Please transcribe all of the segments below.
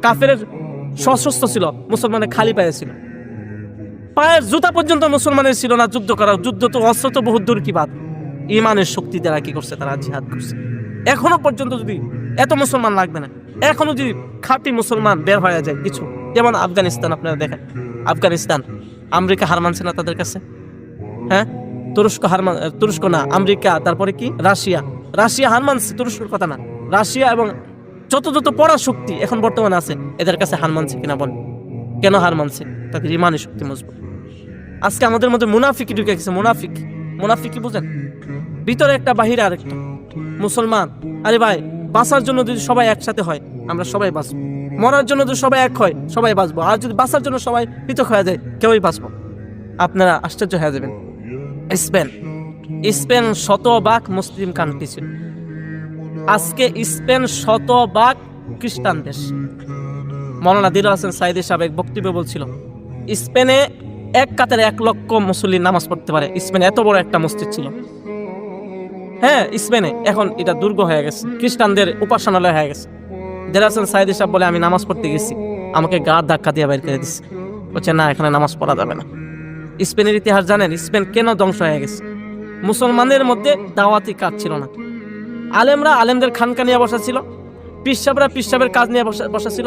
কাফেরের সশস্ত্র ছিল, মুসলমানের খালি পায়ে ছিল, পায়ের জুতা পর্যন্ত মুসলমানের ছিল না যুদ্ধ করার। যুদ্ধ তো অস্ত্র তো বহুত দূর কি বাদ, ইমানের শক্তি দ্বারা কি করছে, তারা জিহাদ করছে। এখনো পর্যন্ত যদি এত মুসলমান লাগবে না, এখনো যদি খাঁটি মুসলমান বের হয়ে যায় কিছু, যেমন আফগানিস্তান আপনারা দেখেন, আফগানিস্তান আমেরিকা হার মানছে না তাদের কাছে, হ্যাঁ, তুরস্ক না আমেরিকা, তারপরে কি রাশিয়া হার মানছে, তুরস্কের কথা না, রাশিয়া এবং যত পড়া শক্তি এখন বর্তমানে আছে এদের কাছে হার মানছে কিনা বল, কেন হার মানছে? তাদের ইমানের শক্তি মজবুত। আজকে আমাদের মধ্যে মুনাফিকি ঢুকে গেছে, মুনাফিকি বুঝেন, ভিতরে একটা বাহিরে আরেকটা। মুসলমান, আরে ভাই বাঁচার জন্য যদি সবাই একসাথে হয় আমরা সবাই বাঁচবো, মরার জন্য যদি সবাই এক হয় সবাই বাঁচবো, আর যদি বাঁচার জন্য সবাই পৃথক হয়ে যায় কেউই বাঁচবো। আপনারা আশ্চর্য হয়ে যাবেন, স্পেন শতভাগ মুসলিম কান্ট্রি ছিল, আজকে স্পেন শতভাগ খ্রিস্টান দেশ। মৌলানা দিল হাসান সাইদি সাহেব এক বক্তব্য বলছিল, স্পেনে এক কাতারে 1 লক্ষ মুসল্লি নামাজ পড়তে পারে। স্পেনে এত বড় একটা মসজিদ ছিল, হ্যাঁ স্পেনে, এখন এটা দুর্গ হয়ে গেছে, খ্রিস্টানদের উপাসনালয় হয়ে গেছে। দিল হাসান সাইদি সাহেব বলে, আমি নামাজ পড়তে গেছি, আমাকে গা ধাক্কা দিয়ে বের করে দিচ্ছে, বলছে না এখানে নামাজ পড়া যাবে না। স্পেনের ইতিহাস জানেন, স্পেন কেন ধ্বংস হয়ে গেছে? মুসলমানদের মধ্যে দাওয়াতি কাজ ছিল না, আলেমদের খানকা নিয়ে বসা ছিল, পিসাবের কাজ নিয়ে বসা ছিল,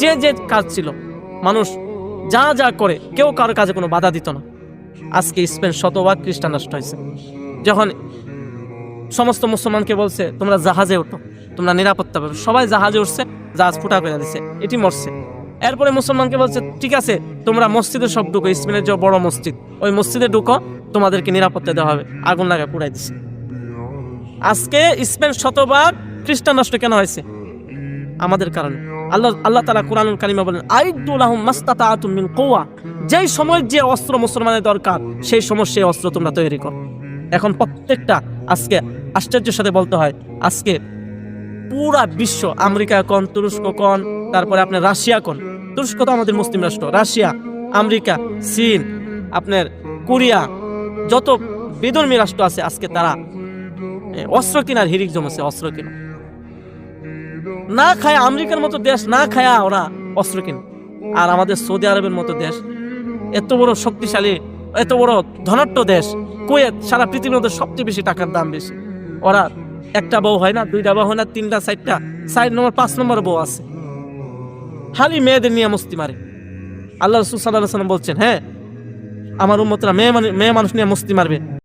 যে কাজ ছিল মানুষ যা করে কেউ কারোর কাজে কোনো বাধা দিত না। আজকে স্পেন শতভাগ খ্রিস্টান রাষ্ট্র হয়েছে। যখন সমস্ত মুসলমানকে বলছে তোমরা জাহাজে ওঠো, তোমরা নিরাপত্তা পাবে, সবাই জাহাজে উঠছে, জাহাজ ফুটা করে দিচ্ছে, এটি মরছে। এরপরে মুসলমানকে বলছে ঠিক আছে তোমরা মসজিদে সব ঢুকো, স্পেনের যে বড় মসজিদ ওই মসজিদে ঢুকো, তোমাদেরকে নিরাপত্তা দেওয়া হবে, আগুন লাগায় পুড়াই দিচ্ছে। আজকে স্পেন শতভাগ খ্রিস্টান রাষ্ট্র কেন হয়েছে? আমাদের কারণে। আল্লাহ তাআলা কুরআনুল কারীমে বলেন, আইদু লাহুম মাসতাতাতুম মিন কুওয়া, যেই সময় যে অস্ত্র মুসলমানের দরকার সেই সময় সেই অস্ত্র তোমরা তৈরি করো। এখন প্রত্যেকটা আজকে আশ্চর্যের সাথে বলতে হয়, আজকে পুরা বিশ্ব, আমেরিকা কোন, তুরস্ক কোন, তারপরে আপনার রাশিয়া কোন, তুরস্ক তো আমাদের মুসলিম রাষ্ট্র, রাশিয়া, আমেরিকা, চীন, আপনার কোরিয়া, যত বিধর্মী রাষ্ট্র আছে আজকে তারা অস্ত্র কেনার হিরিক জমেছে, অস্ত্র কেনা না খায়, আমেরিকার মতো দেশ না খায়া ওরা অস্ত্র কিনে। আর আমাদের সৌদি আরবের মতো দেশ, এত বড় শক্তিশালী, এত বড় ধনাঢ্য দেশ কুয়েত, সারা পৃথিবীর মধ্যে সবচেয়ে বেশি টাকার দাম বেশি, ওরা একটা বউ হয় না, 2টা বউ হয় না, 3টা 4টা, 4 নম্বর 5 নম্বর বউ আছে, খালি মেয়েদের নিয়ে মস্তি মারে। আল্লাহ রাসূল সাল্লাল্লাহু আলাইহি ওয়াসাল্লাম বলছেন, হ্যাঁ আমার উম্মতরা মেয়ে মানুষ নিয়ে মস্তি মারবে।